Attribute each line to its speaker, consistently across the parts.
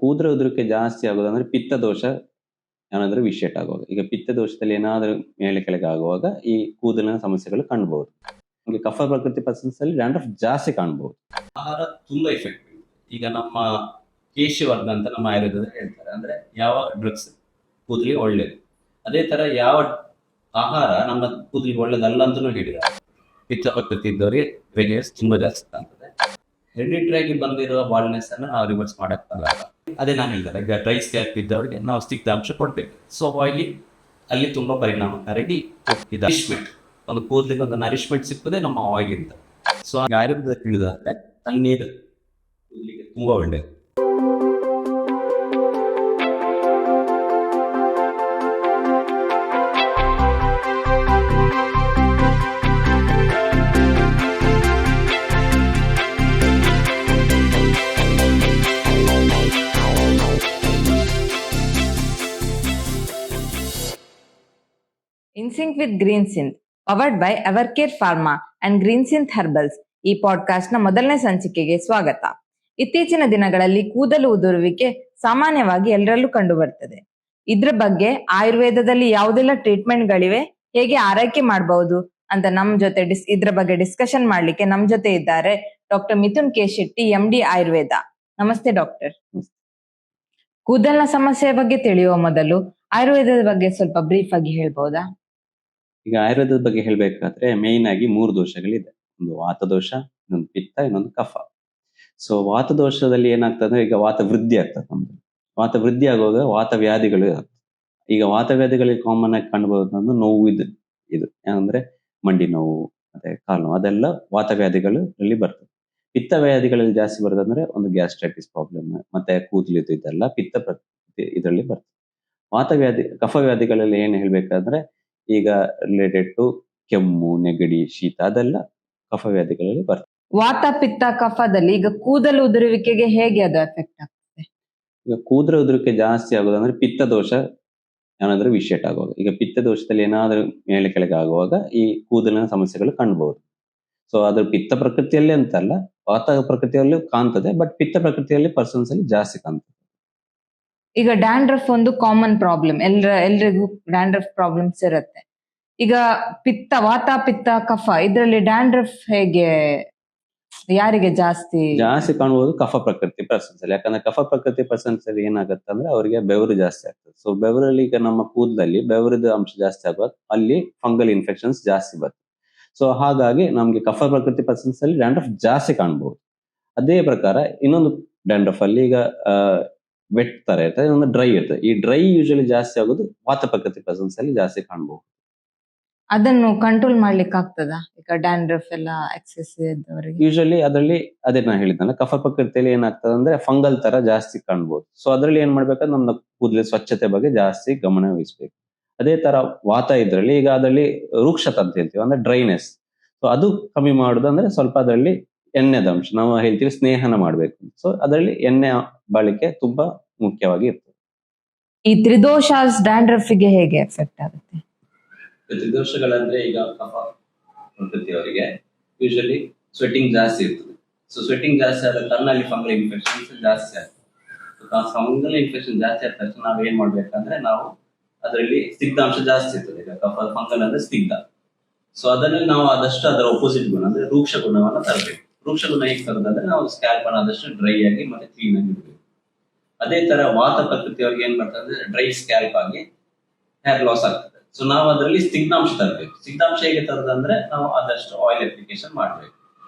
Speaker 1: ಕೂದಲು ಉದುರಿಕೆ ಜಾಸ್ತಿ ಆಗೋದಂದ್ರೆ ಪಿತ್ತ ದೋಷ ಏನಾದರೂ ವಿಷೇಟ್ ಆಗುವಾಗ. ಈಗ ಪಿತ್ತ ದೋಷದಲ್ಲಿ ಏನಾದರೂ ಮೇಲೆ ಕೆಳಗೆ ಆಗುವಾಗ ಈ ಕೂದಲಿನ ಸಮಸ್ಯೆಗಳು ಕಾಣಬಹುದು. ನಮಗೆ ಕಫ ಪ್ರಕೃತಿ ಪರ್ಸನ್ಸ್ ಅಲ್ಲಿ ಡ್ಯಾಂಡ್ರಫ್ ಜಾಸ್ತಿ ಕಾಣಬಹುದು.
Speaker 2: ಆಹಾರ ತುಂಬಾ ಎಫೆಕ್ಟಿವ್. ಈಗ ನಮ್ಮ ಕೇಶವರ್ಧ ಅಂತ ನಮ್ಮ ಆಯುರ್ವೇದದಲ್ಲಿ ಹೇಳ್ತಾರೆ, ಅಂದ್ರೆ ಯಾವ ಡ್ರಗ್ಸ್ ಕೂದಲಿಗೆ ಒಳ್ಳೇದು, ಅದೇ ತರ ಯಾವ ಆಹಾರ ನಮ್ಮ ಕೂದಲಿಗೆ ಒಳ್ಳೇದಲ್ಲ ಅಂತಲೂ ಹೇಳಿದ್ದಾರೆ. ಪಿತ್ತ ಪ್ರಕೃತಿ ಇದ್ದವರಿಗೆ ವೇರಿಯಸ್ ತುಂಬಾ ಜಾಸ್ತಿ ಕಾಣ್ತದೆ. ಹೆರಿಡಿಟರಿ ಆಗಿ ಬಂದಿರುವ ಬಾಲ್ನೆಸ್ ಅನ್ನು ನಾವು ರಿವರ್ಸ್ ಮಾಡಕ್ಕಾಗಲ್ಲ. ಅದೇ ನಾನು ಹೇಳಿದೆ, ಈಗ ಡ್ರೈ ಸ್ಕ್ಯಾಲ್ಪ್ ಇದ್ದವರಿಗೆ ನಾವು ಸ್ನಿಗ್ಧಾಂಶ ಕೊಡ್ಬೇಕು. ಸೊ ಅಲ್ಲಿ ತುಂಬಾ ಪರಿಣಾಮಕಾರಿ ನರಿಶ್ಮೆಂಟ್, ಒಂದು ಕೂದಲಿಗೆ ಒಂದು ನರಿಶ್ಮೆಂಟ್ ಸಿಗ್ತದೆ ನಮ್ಮ ಆಯಿಲಿಂದ. ಸೊ ಆಯುರ್ವೇದ ತಿಳಿದಾದ್ರೆ ತಣ್ಣೀರು ಕೂದಲಿಗೆ ತುಂಬಾ ಒಳ್ಳೆಯದು.
Speaker 3: In sync with Green Synth, powered by Evercare Pharma and Green ಸಿಂತ್ Herbals. ಈ ಪಾಡ್ಕಾಸ್ಟ್ ನ ಮೊದಲನೇ ಸಂಚಿಕೆಗೆ ಸ್ವಾಗತ. ಇತ್ತೀಚಿನ ದಿನಗಳಲ್ಲಿ ಕೂದಲು ಉದುರುವಿಕೆ ಸಾಮಾನ್ಯವಾಗಿ ಎಲ್ಲರಲ್ಲೂ ಕಂಡು ಬರ್ತದೆ. ಇದ್ರ ಬಗ್ಗೆ ಆಯುರ್ವೇದದಲ್ಲಿ ಯಾವುದೆಲ್ಲ ಟ್ರೀಟ್ಮೆಂಟ್ ಗಳಿವೆ, ಹೇಗೆ ಆರೈಕೆ ಮಾಡಬಹುದು ಅಂತ ನಮ್ ಜೊತೆ ಇದ್ರ ಬಗ್ಗೆ ಡಿಸ್ಕಷನ್ ಮಾಡ್ಲಿಕ್ಕೆ ನಮ್ ಜೊತೆ ಇದ್ದಾರೆ doctor Mithun K Shetty, MD Ayurveda. ನಮಸ್ತೆ ಡಾಕ್ಟರ್. ಕೂದಲಿನ ಸಮಸ್ಯೆ ಬಗ್ಗೆ ತಿಳಿಯುವ ಮೊದಲು ಆಯುರ್ವೇದದ ಬಗ್ಗೆ ಸ್ವಲ್ಪ ಬ್ರೀಫ್ ಆಗಿ ಹೇಳ್ಬಹುದಾ?
Speaker 1: ಈಗ ಆಯುರ್ವೇದದ ಬಗ್ಗೆ ಹೇಳ್ಬೇಕಾದ್ರೆ ಮೇಯ್ನ್ ಆಗಿ 3 ದೋಷಗಳಿದೆ. ಒಂದು ವಾತ ದೋಷ, ಇನ್ನೊಂದು ಪಿತ್ತ, ಇನ್ನೊಂದು ಕಫ. ಸೊ ವಾತ ದೋಷದಲ್ಲಿ ಏನಾಗ್ತದೆ, ಈಗ ವಾತ ವೃದ್ಧಿ ಆಗ್ತದೆ. ನಮ್ದು ವಾತ ವೃದ್ಧಿ ಆಗುವಾಗ ವಾತ ವ್ಯಾಧಿಗಳು ಆಗ್ತದೆ. ಈಗ ವಾತ ವ್ಯಾಧಿಗಳಿಗೆ ಕಾಮನ್ ಆಗಿ ಕಂಡುಬರುವುದು ನೋವು, ಇದು ಏನಂದ್ರೆ ಮಂಡಿ ನೋವು ಮತ್ತೆ ಕಾಲು ನೋವು, ಅದೆಲ್ಲ ವಾತ ವ್ಯಾಧಿಗಳಲ್ಲಿ ಬರ್ತದೆ. ಪಿತ್ತ ವ್ಯಾಧಿಗಳಲ್ಲಿ ಜಾಸ್ತಿ ಬರೋದಂದ್ರೆ ಒಂದು ಗ್ಯಾಸ್ಟ್ರೈಟಿಸ್ ಪ್ರಾಬ್ಲಮ್ ಮತ್ತೆ ಕೂದಲಿದ್ದು, ಇದೆಲ್ಲ ಪಿತ್ತ ಪ್ರಕೃತಿ ಇದರಲ್ಲಿ ಬರ್ತದೆ. ವಾತ ವ್ಯಾಧಿ, ಕಫ ವ್ಯಾಧಿಗಳಲ್ಲಿ ಏನ್ ಹೇಳ್ಬೇಕಾದ್ರೆ ಈಗ ರಿಲೇಟೆಡ್ ಟು ಕೆಮ್ಮು, ನೆಗಡಿ, ಶೀತ, ಅದೆಲ್ಲ ಕಫ ವ್ಯಾಧಿಗಳಲ್ಲಿ ಬರ್ತದೆ.
Speaker 3: ವಾತ ಪಿತ್ತ ಕಫದಲ್ಲಿ ಈಗ ಕೂದಲು ಉದುರುವಿಕೆಗೆ ಹೇಗೆ ಅದು ಎಫೆಕ್ಟ್ ಆಗ್ತದೆ?
Speaker 1: ಈಗ ಕೂದಲು ಉದುರಿಕೆ ಜಾಸ್ತಿ ಆಗೋದಂದ್ರೆ ಪಿತ್ತ ದೋಷ ಏನಾದರೂ ವಿಷೇಟ್ ಆಗುವಾಗ. ಈಗ ಪಿತ್ತ ದೋಷದಲ್ಲಿ ಏನಾದರೂ ಮೇಲೆ ಕೆಳಗೆ ಆಗುವಾಗ ಈ ಕೂದಲಿನ ಸಮಸ್ಯೆಗಳು ಕಾಣಬಹುದು. ಸೊ ಅದು ಪಿತ್ತ ಪ್ರಕೃತಿಯಲ್ಲಿ ಅಂತಲ್ಲ, ವಾತ ಪ್ರಕೃತಿಯಲ್ಲೂ ಕಾಣ್ತದೆ, ಬಟ್ ಪಿತ್ತ ಪ್ರಕೃತಿಯಲ್ಲಿ ಪರ್ಸನ್ಸ್ ಅಲ್ಲಿ ಜಾಸ್ತಿ ಕಾಣ್ತದೆ.
Speaker 3: ಈಗ ಡ್ಯಾಂಡ್ರಫ್ ಒಂದು ಕಾಮನ್ ಪ್ರಾಬ್ಲಮ್, ಎಲ್ರಿಗೂ ಡ್ಯಾಂಡ್ರಫ್ ಪ್ರಾಬ್ಲಮ್ಸ್ ಇರುತ್ತೆ. ಈಗ ವಾತ ಪಿತ್ತ ಕಫ ಇದರಲ್ಲಿ ಡ್ಯಾಂಡ್ರಫ್ ಹೇಗೆ, ಯಾರಿಗೆ ಜಾಸ್ತಿ
Speaker 1: ಕಾಣಬಹುದು? ಕಫ ಪ್ರಕೃತಿ ಪರ್ಸನ್ಸ್ ಅಲ್ಲಿ. ಯಾಕಂದ್ರೆ ಕಫ ಪ್ರಕೃತಿ ಪರ್ಸನ್ಸ್ ಅಲ್ಲಿ ಏನಾಗುತ್ತೆ ಅಂದ್ರೆ ಅವರಿಗೆ ಬೆವರು ಜಾಸ್ತಿ ಆಗ್ತದೆ. ಸೊ ಬೆವರಲ್ಲಿ ಈಗ ನಮ್ಮ ಕೂದಲಲ್ಲಿ ಬೆವರದ ಅಂಶ ಜಾಸ್ತಿ ಆಗುವಾಗ ಅಲ್ಲಿ ಫಂಗಲ್ ಇನ್ಫೆಕ್ಷನ್ಸ್ ಜಾಸ್ತಿ ಬರ್ತದೆ. ಸೊ ಹಾಗಾಗಿ ನಮ್ಗೆ ಕಫ ಪ್ರಕೃತಿ ಪರ್ಸನ್ಸ್ ಅಲ್ಲಿ ಡ್ಯಾಂಡ್ರಫ್ ಜಾಸ್ತಿ ಕಾಣಬಹುದು. ಅದೇ ಪ್ರಕಾರ ಇನ್ನೊಂದು ಡ್ಯಾಂಡ್ರಫ್ ಅಲ್ಲಿ ಈಗ ವೆಟ್ ತರ ಇರ್ತದೆ, ಇನ್ನೊಂದು ಡ್ರೈ ಇರ್ತದೆ. ಈ ಡ್ರೈ ಯೂಶಲಿ ಜಾಸ್ತಿ ಆಗೋದು ವಾತ ಪ್ರಕೃತಿ ಪರ್ಸನ್ಸ್ ಅಲ್ಲಿ ಜಾಸ್ತಿ ಕಾಣಬಹುದು.
Speaker 3: ಅದನ್ನು ಕಂಟ್ರೋಲ್ ಮಾಡ್ಲಿಕ್ಕೆ ಆಗ್ತದಾ? ಈಗ ಡ್ಯಾಂಡ್ರಫ್ ಎಲ್ಲ ಎಕ್ಸೆಸ್ ಇದ್ದವರಿಗೆ
Speaker 1: ಯೂಶಲಿ ಅದರಲ್ಲಿ ಅದೇ ನಾನು ಹೇಳಿದ್ನಲ್ಲ, ಕಫ ಪ್ರಕೃತಿಯಲ್ಲಿ ಏನಾಗ್ತದೆ ಅಂದ್ರೆ ಫಂಗಲ್ ತರ ಜಾಸ್ತಿ ಕಾಣ್ಬಹುದು. ಸೊ ಅದ್ರಲ್ಲಿ ಏನ್ ಮಾಡ್ಬೇಕಂದ್ರೆ ನಮ್ಮ ಕೂದಲಿನ ಸ್ವಚ್ಛತೆ ಬಗ್ಗೆ ಜಾಸ್ತಿ ಗಮನ ವಹಿಸ್ಬೇಕು. ಅದೇ ತರ ವಾತ ಇದ್ರಲ್ಲಿ ಈಗ ಅದರಲ್ಲಿ ರೂಕ್ಷತೆ ಅಂತ ಹೇಳ್ತೀವಿ, ಅಂದ್ರೆ ಡ್ರೈನೆಸ್. ಸೊ ಅದು ಕಮ್ಮಿ ಮಾಡುದಂದ್ರೆ ಸ್ವಲ್ಪ ಅದರಲ್ಲಿ ಎಣ್ಣೆದ ಅಂಶ, ನಾವು ಹೇಳ್ತೀವಿ ಸ್ನೇಹನ ಮಾಡ್ಬೇಕು. ಸೊ ಅದರಲ್ಲಿ ಎಣ್ಣೆ ಬಳಕೆ ತುಂಬಾ ಮುಖ್ಯವಾಗಿ ಇರ್ತದೆ.
Speaker 3: ಈ ತ್ರಿದೋಷಾಸ್ ಡ್ಯಾಂಡ್ರಫ್ ಗೆ ಹೇಗೆ ಎಫೆಕ್ಟ್ ಆಗುತ್ತೆ?
Speaker 2: ತ್ರಿದೋಷಗಳಂದ್ರೆ ಈಗ ಕಫ ಪ್ರಕೃತಿಯವರಿಗೆ ಯೂಶಲಿ ಸ್ವೆಟ್ಟಿಂಗ್ ಜಾಸ್ತಿ ಇರ್ತದೆ. ಸೊ ಸ್ವೆಟ್ಟಿಂಗ್ ಜಾಸ್ತಿ ಆದ ಕಾರಣ ಅಲ್ಲಿ ಫಂಗಲ್ ಇನ್ಫೆಕ್ಷನ್ಸ್ ಜಾಸ್ತಿ ಆಗ್ತದೆ. ಫಂಗಲ್ ಇನ್ಫೆಕ್ಷನ್ ಜಾಸ್ತಿ ಆದ ತಕ್ಷಣ ನಾವ್ ಏನ್ ಮಾಡ್ಬೇಕಂದ್ರೆ, ನಾವು ಅದರಲ್ಲಿ ಸ್ನಿಗ್ಧಾಂಶ ಜಾಸ್ತಿ ಇರ್ತದೆ. ಈಗ ಕಫ ಫಂಗಲ್ ಅಂದ್ರೆ ಸ್ನಿಗ್ಧ. ಸೊ ಅದರಲ್ಲಿ ನಾವು ಆದಷ್ಟು ಅದರ ಒಪೋಸಿಟ್ ಗುಣ ಅಂದ್ರೆ ರೂಕ್ಷ ಗುಣವನ್ನ ತರಬೇಕು. ರೂಕ್ಷ ಗುಣ ಹೇಗೆ ತರೋದಂದ್ರೆ ನಾವು ಸ್ಕ್ಯಾಲ್ಪ್ ಅನ್ನು ಆದಷ್ಟು ಡ್ರೈ ಆಗಿ ಮತ್ತೆ ಕ್ಲೀನ್ ಆಗಿ ಇಡಬೇಕು. ಅದೇ ತರ ವಾತ ಪ್ರಕೃತಿಯವ್ರಿಗೆ ಏನ್ ಮಾಡ್ತಾರೆ ಅಂದ್ರೆ ಡ್ರೈ ಸ್ಕ್ಯಾಲ್ಪ್ ಆಗಿ ಹೇರ್ ಲಾಸ್ ಆಗ್ತದೆ. ಸೊ ನಾವು ಅದರಲ್ಲಿ ಸ್ನಿಗ್ಧಾಂಶ ತರಬೇಕು. ಸ್ನಿಗ್ಧಾಂಶ ಹೇಗೆ ತರೋದಂದ್ರೆ ನಾವು ಆದಷ್ಟು ಆಯಿಲ್ ಅಪ್ಲಿಕೇಶನ್ ಮಾಡಬೇಕು.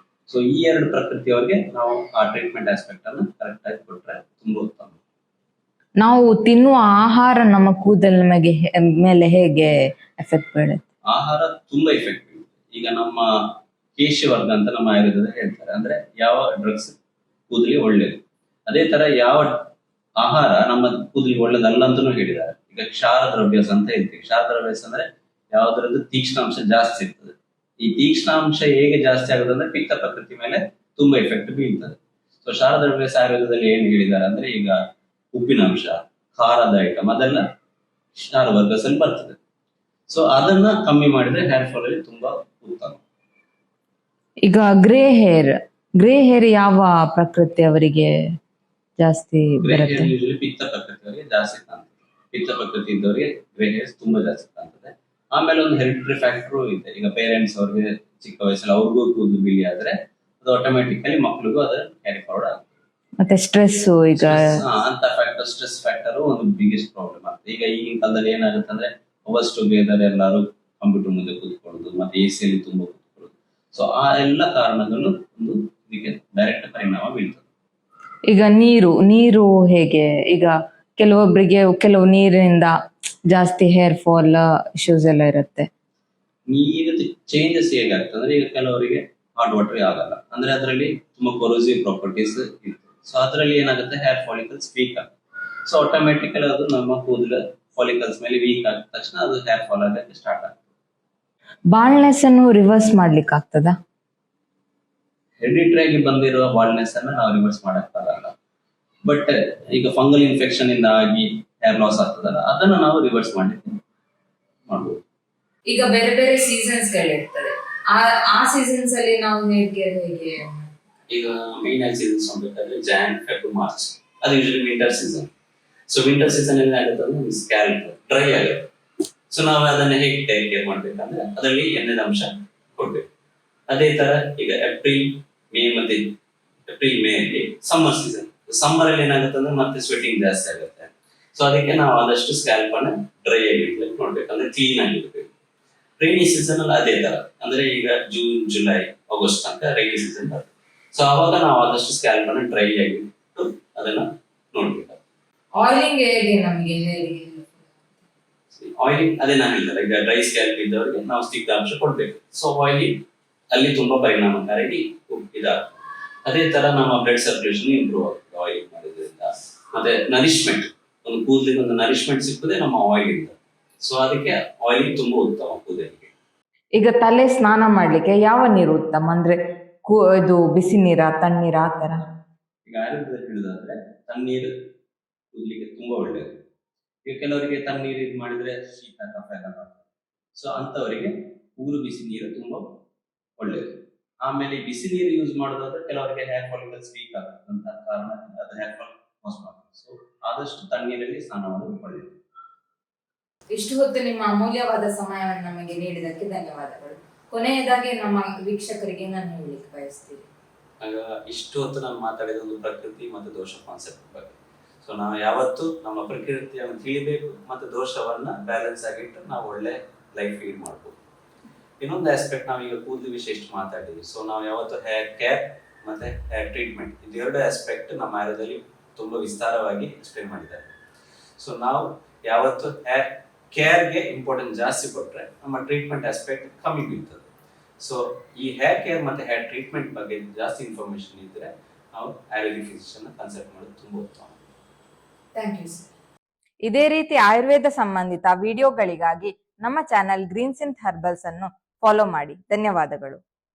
Speaker 2: ಸೊ ಈ 2 ಪ್ರಕೃತಿಯವರಿಗೆ ನಾವು ಆ ಟ್ರೀಟ್ಮೆಂಟ್ ಆಸ್ಪೆಕ್ಟ್ ಅನ್ನು ಕರೆಕ್ಟ್ ಆಗಿ ಕೊಟ್ರೆ ತುಂಬಾ ಉತ್ತಮ.
Speaker 3: ನಾವು ತಿನ್ನುವ ಆಹಾರ ನಮ್ಮ ಕೂದಲಿನ ಮೇಲೆ ಹೇಗೆ ಎಫೆಕ್ಟ್ ಬೀಳುತ್ತೆ?
Speaker 2: ಆಹಾರ ತುಂಬಾ ಎಫೆಕ್ಟಿವ್. ಈಗ ನಮ್ಮ ಕೇಶವರ್ಧ ಅಂತ ನಮ್ಮ ಆಯುರ್ವೇದದಲ್ಲಿ ಹೇಳ್ತಾರೆ, ಅಂದ್ರೆ ಯಾವ ಡ್ರಗ್ಸ್ ಕೂದಲಿಗೆ ಒಳ್ಳೇದು, ಅದೇ ತರ ಯಾವ ಆಹಾರ ನಮ್ಮ ಕೂದಲಿಗೆ ಒಳ್ಳೇದಲ್ಲ ಅಂತಲೂ ಹೇಳಿದ್ದಾರೆ. ಈಗ ಕ್ಷಾರ ದ್ರವ್ಯಸ್ ಅಂತ ಹೇಳ್ತೀವಿ. ಕ್ಷಾರ ದ್ರವ್ಯಸ್ ಅಂದ್ರೆ ಯಾವ್ದ್ರದ್ದು ತೀಕ್ಷ್ಣಾಂಶ ಜಾಸ್ತಿ ಇರ್ತದೆ. ಈ ತೀಕ್ಷ್ಣಾಂಶ ಹೇಗೆ ಜಾಸ್ತಿ ಆಗುದಂದ್ರೆ ಪಿತ್ತ ಪ್ರಕೃತಿ ಮೇಲೆ ತುಂಬಾ ಎಫೆಕ್ಟ್ ಬೀಳ್ತದೆ. ಸೊ ಕ್ಷಾರ ದ್ರವ್ಯಸ್ ಆಯುರ್ವೇದದಲ್ಲಿ ಏನ್ ಹೇಳಿದ್ದಾರೆ ಅಂದ್ರೆ, ಈಗ ಉಪ್ಪಿನಾಂಶ, ಖಾರದ ಐಟಮ್ ಅದೆಲ್ಲ ಕ್ಷಾರ ವರ್ಗಸಲ್ಲಿ ಬರ್ತದೆ. ಸೊ ಅದನ್ನ ಕಮ್ಮಿ ಮಾಡಿದ್ರೆ ಹೇರ್ ಫಾಲ್ ಅಲ್ಲಿ ತುಂಬಾ ಉತ್ತಮ.
Speaker 3: ಈಗ ಗ್ರೇ ಹೇರ್ ಯಾವ ಪ್ರಕೃತಿ ಅವರಿಗೆ ಜಾಸ್ತಿ
Speaker 2: ಗ್ರೇ
Speaker 3: ಬರುತ್ತೆ?
Speaker 2: ಹೇರ್ ಯೂಶಲಿ ಪಿತ್ತ ಪ್ರಕೃತಿಯವರಿಗೆ ಜಾಸ್ತಿ ಕಾಣ್ತದೆ. ಪಿತ್ತ ಪ್ರಕೃತಿ ಇದ್ದವರಿಗೆ ಗ್ರೇ ಹೇರ್ಸ್ ತುಂಬಾ ಜಾಸ್ತಿ ಕಾಣ್ತದೆ. ಆಮೇಲೆ ಒಂದು ಹೆರಿಟರಿ ಫ್ಯಾಕ್ಟರ್ ಇದೆ. ಈಗ ಪೇರೆಂಟ್ಸ್ ಅವ್ರಿಗೆ ಚಿಕ್ಕ ವಯಸ್ಸಲ್ಲಿ ಅವ್ರಿಗೂ ಕೂದಲು ಬಿಳಿ ಆದ್ರೆ ಅದು ಆಟೋಮೆಟಿಕಲಿ ಮಕ್ಳಿಗೂ ಅದರ ಕ್ಯಾರಿ ಫಾರ್ವರ್ಡ್ ಆಗುತ್ತೆ.
Speaker 3: ಮತ್ತೆ ಸ್ಟ್ರೆಸ್ ಈಗ
Speaker 2: ಅಂತ ಫ್ಯಾಕ್ಟರ್, ಸ್ಟ್ರೆಸ್ ಫ್ಯಾಕ್ಟರ್ ಒಂದು ಬಿಗ್ಗೆಸ್ಟ್ ಪ್ರಾಬ್ಲಮ್ ಆಗ್ತದೆ. ಈಗ ಈಗಿನ ಕಾಲದಲ್ಲಿ ಏನಾಗುತ್ತೆ ಅಂದ್ರೆ ಓವರ್ ಟುಗೆದರ್ ಎಲ್ಲರೂ ಕಂಪ್ಯೂಟರ್ ಮುಂದೆ ಕೂತ್ಕೊಳ್ಳೋದು, ಮತ್ತೆ AC ಯಲ್ಲಿ ತುಂಬಾ ಕೂತ್ಕೊಳ್ಳೋದು. ಸೊ ಆ ಎಲ್ಲ ಕಾರಣಗಳು ಒಂದು ಇದಕ್ಕೆ ಡೈರೆಕ್ಟ್ ಪರಿಣಾಮ ಬೀಳ್ತದೆ.
Speaker 3: ಈಗ ನೀರು ಹೇಗೆ? ಈಗ ಕೆಲವು ನೀರಿನಿಂದ ಜಾಸ್ತಿ ಹೇರ್ ಫಾಲ್ ಇಶ್ಯೂಸ್ ಎಲ್ಲ ಇರುತ್ತೆ.
Speaker 2: ನೀರಿನ ಚೇಂಜಸ್ ಹೇಗಾಗ್ತದೆ ಅಂದ್ರೆ ಈಗ ಕೆಲವರಿಗೆ ಹಾಟ್ ವಾಟರ್ ಆಗಲ್ಲ, ಅಂದ್ರೆ ಅದರಲ್ಲಿ ತುಂಬಾ ಕೊರೋಸಿವ್ ಪ್ರಾಪರ್ಟೀಸ್ ಇರ್ತದೆ. ಸೊ ಅದರಲ್ಲಿ ಏನಾಗುತ್ತೆ, ಹೇರ್ ಫಾಲಿಕಲ್ಸ್ ವೀಕ್ ಆಗುತ್ತೆ. ಸೊ ಆಟೋಮೆಟಿಕಲಿ ಅದು ನಮ್ಮ ಕೂದಲ ಫಾಲಿಕಲ್ಸ್ ಮೇಲೆ ವೀಕ್ ಆದ ತಕ್ಷಣ ಅದು ಹೇರ್ ಫಾಲ್ ಆಗಕ್ಕೆ ಸ್ಟಾರ್ಟ್ ಆಗುತ್ತೆ.
Speaker 3: ಬಾಲ್ನೆಸ್ ಅನ್ನು ರಿವರ್ಸ್ ಮಾಡ್ಲಿಕ್ಕೆ ಆಗ್ತದ?
Speaker 2: ಹೆರಿಡಿಟರಿ ಆಗಿ ಬಂದಿರುವ ಬಾಲ್ನೆಸ್ ಅನ್ನ ನಾವು ರಿವರ್ಸ್ ಮಾಡಕ್ಕಾಗಲ್ಲ. ಬಟ್ ಈಗ ಫಂಗಲ್ ಇನ್ಫೆಕ್ಷನ್ ಇಂದ ಆಗಿ ಹೇರ್ ಲಾಸ್ ಆಗ್ತದಲ್ಲ, ಅದನ್ನ ನಾವು ರಿವರ್ಸ್ ಮಾಡ್ಲಿಕ್ಕೆ ಮಾಡ್ಬೋದು.
Speaker 3: ಈಗ ಬೇರೆ ಬೇರೆ ಸೀಸನ್ಸ್ ಗಳಿರ್ತದೆ, ಆ ಸೀಸನ್ಸ್ ಅಲ್ಲಿ ನಾವು ಹೇಗೆ
Speaker 2: ಈಗ ಮೇನ್ ಆಗಿ ಸೀಸನ್ಸ್ ನೋಡ್ಬೇಕಾದ್ರೆ ಜಾನ್, ಫೆಬ್ರವರಿ, ಮಾರ್ಚ್ ಅದು usually winter season. So winter season ಅಲ್ಲಿ ಏನಾಗುತ್ತೆ ಅಂದ್ರೆ ಸ್ಕ್ಯಾಲ್ಪ್ ಡ್ರೈ ಆಗುತ್ತೆ. ಸೊ ನಾವು ಅದನ್ನ ಹೇಗೆ ಟೇಕ್ ಕೇರ್ ಮಾಡ್ಬೇಕಂದ್ರೆ ಅದರಲ್ಲಿ ಎಣ್ಣೆದ ಅಂಶ ಕೊಡ್ಬೇಕು. ಅದೇ ತರ ಈಗ ಏಪ್ರಿಲ್ ಮೇ ಅಲ್ಲಿ ಸಮ್ಮರ್ ಸೀಸನ್. ಸಮ್ಮರ್ ಅಲ್ಲಿ ಏನಾಗುತ್ತೆ ಅಂದ್ರೆ ಮತ್ತೆ ಸ್ವೆಟಿಂಗ್ ಜಾಸ್ತಿ ಆಗುತ್ತೆ. ಸೊ ಅದಕ್ಕೆ ನಾವು ಆದಷ್ಟು ಸ್ಕ್ಯಾಲ್ಪ್ ಅನ್ನ ಡ್ರೈ ಆಗಿ ನೋಡ್ಬೇಕು, ಅಂದ್ರೆ ಕ್ಲೀನ್ ಆಗಿರ್ಬೇಕು. ರೈನಿ ಸೀಸನ್ ಅಲ್ಲಿ ಅದೇ ತರ, ಅಂದ್ರೆ ಈಗ ಜೂನ್, ಜುಲೈ, ಆಗಸ್ಟ್ ಅಂತ ರೈನಿ ಸೀಸನ್ ಬರುತ್ತೆ. ಸೊ ಅವಾಗ ನಾವು ಆದಷ್ಟು ಸ್ಕ್ಯಾಲ್ಪ್ ಅನ್ನ ಡ್ರೈ ಆಗಿ ಅದನ್ನ ನೋಡ್ಬೇಕು.
Speaker 3: ಆಯಿಲಿಂಗ್ ಹೇಗೆ ನಮಗೆ
Speaker 2: ಆಯಿಲಿಂಗ್ ಅದೇ ನಾನು ಹೇಳಿಲ್ಲ, ಈಗ ಡ್ರೈ ಸ್ಕ್ಯಾಲ್ಪ್ ಇದ್ದವರಿಗೆ ನಾವು ಸ್ನಿಗ್ಧಾಂಶ ಕೊಡ್ಬೇಕು. ಸೊ ಆಯಿಲಿಂಗ್ ಅಲ್ಲಿ ತುಂಬಾ ಪರಿಣಾಮಕಾರಿ ಇದಾಗ್ತದೆ. ಅದೇ ತರ ನಮ್ಮ ಬ್ಲಡ್ ಸರ್ಕ್ಯುಲೇಷನ್ ಇಂಪ್ರೂವ್ ಆಗುತ್ತೆ ಆಯಿಲಿಂಗ್ ಮಾಡೋದ್ರಿಂದ. ಮತ್ತೆ ನರಿಶ್ಮೆಂಟ್, ಒಂದು ಕೂದಲಿಗೆ ಒಂದು ನರಿಶ್ಮೆಂಟ್ ಸಿಕ್ಕುದೇ ನಮ್ಮ ಆಯಿಲಿಂದ. ಸೊ ಅದಕ್ಕೆ ಆಯಿಲಿಂಗ್ ತುಂಬಾ ಉತ್ತಮ ಕೂದಲಿಗೆ.
Speaker 3: ಈಗ ತಲೆ ಸ್ನಾನ ಮಾಡ್ಲಿಕ್ಕೆ ಯಾವ ನೀರು ಉತ್ತಮ? ಅಂದ್ರೆ ಇದು ಬಿಸಿ ನೀರಾ, ತಣ್ಣೀರ, ಆ ತರ?
Speaker 2: ಈಗ ಆಯುರ್ವೇದದಲ್ಲಿ ಹೇಳುದಾದ್ರೆ ತಣ್ಣೀರು ಕೂದಲಿಗೆ ತುಂಬಾ ಒಳ್ಳೆಯದು. ಈಗ ಕೆಲವರಿಗೆ ತಣ್ಣೀರು ಇದು ಮಾಡಿದ್ರೆ ಶೀತ, ಕಫ ಎಲ್ಲ ಬರ್ತದೆ. ಸೊ ಅಂತವರಿಗೆ ಊರು ಬಿಸಿ ನೀರು ತುಂಬಾ ಒಳ್ಳೆಯದು. ಆಮೇಲೆ ಬಿಸಿ ನೀರು ಯೂಸ್ ಮಾಡೋದಾದ್ರೆ ಕೆಲವರಿಗೆ ಹೇರ್ ಫಾಲಿಕಲ್ಸ್ ವೀಕ್ ಆಗುತ್ತಂತ ಕಾರಣ ಅದು ಹೇರ್ ಫಾಲ್ ಕಾಸ್ ಮಾಡ್ತದೆ. ಸೊ ಆದಷ್ಟು ತಣ್ಣೀರಲ್ಲಿ ಸ್ನಾನ ಮಾಡೋದು ಒಳ್ಳೆಯದು.
Speaker 3: ಇಷ್ಟು ಹೊತ್ತು ನಿಮ್ಮ ಅಮೂಲ್ಯವಾದ ಸಮಯವನ್ನು ನಮಗೆ ನೀಡಿದ್ದಕ್ಕೆ ಧನ್ಯವಾದಗಳು. ಕೊನೆಯದಾಗಿ ನಮ್ಮ ವೀಕ್ಷಕರಿಗೆ ನಾನು ಹೇಳಲಿಕ್ಕೆ ಬಯಸ್ತೀನಿ.
Speaker 2: ಆಗ ಇಷ್ಟು ಹೊತ್ತು ನಾನು ಮಾತಾಡಿದ ಒಂದು ಪ್ರಕೃತಿ ಮತ್ತು ದೋಷ ಕಾನ್ಸೆಪ್ಟ್ ಬಗ್ಗೆ. ಸೊ ನಾವು ಯಾವತ್ತು ನಮ್ಮ ಪ್ರಕೃತಿಯನ್ನು ತಿಳಿಬೇಕು ಮತ್ತು ದೋಷವನ್ನ ಬ್ಯಾಲೆನ್ಸ್ ಆಗಿಟ್ಟು ನಾವು ಒಳ್ಳೆ ಲೈಫ್ ಲೀಡ್ ಮಾಡ್ಬೋದು. ಇನ್ನೊಂದು ಆಸ್ಪೆಕ್ಟ್, ನಾವೀಗ ಕೂದಲು ವಿಷಯ ಇಷ್ಟು ಮಾತಾಡಿದ್ವಿ. ಸೊ ನಾವು ಯಾವತ್ತು ಹೇರ್ ಕೇರ್ ಮತ್ತೆ ಹೇರ್ ಟ್ರೀಟ್ಮೆಂಟ್ ಇದೆರಡು ಆಸ್ಪೆಕ್ಟ್ ನಮ್ಮ ಆಯುರ್ವೇದದಲ್ಲಿ ತುಂಬಾ ವಿಸ್ತಾರವಾಗಿ ಎಕ್ಸ್ಪ್ಲೇನ್ ಮಾಡಿದ್ದಾರೆ. ಸೊ ನಾವು ಯಾವತ್ತು ಹೇರ್ ಕೇರ್ಗೆ ಇಂಪಾರ್ಟೆನ್ಸ್ ಜಾಸ್ತಿ ಕೊಟ್ಟರೆ ನಮ್ಮ ಟ್ರೀಟ್ಮೆಂಟ್ ಆಸ್ಪೆಕ್ಟ್ ಕಮ್ಮಿ ಬೀಳ್ತದೆ. ಸೊ ಈ ಹೇರ್ ಕೇರ್ ಮತ್ತೆ ಹೇರ್ ಟ್ರೀಟ್ಮೆಂಟ್ ಬಗ್ಗೆ ಜಾಸ್ತಿ ಇನ್ಫಾರ್ಮೇಶನ್ ಇದ್ರೆ ನಾವು ಆಯುರ್ವೇದಿಕ್ ಫಿಸಿಷಿಯನ್ ಕನ್ಸಲ್ಟ್ ಮಾಡೋದು ತುಂಬಾ ಉತ್ತಮ.
Speaker 3: Thank you sir. ಇದೇ ರೀತಿ ಆಯುರ್ವೇದ ಸಂಬಂಧಿತ ವಿಡಿಯೋಗಳಿಗಾಗಿ ನಮ್ಮ ಚಾನೆಲ್ ಗ್ರೀನ್ ಸಿಂತ್ ಹರ್ಬಲ್ಸ್ ಅನ್ನು ಫಾಲೋ ಮಾಡಿ. ಧನ್ಯವಾದಗಳು.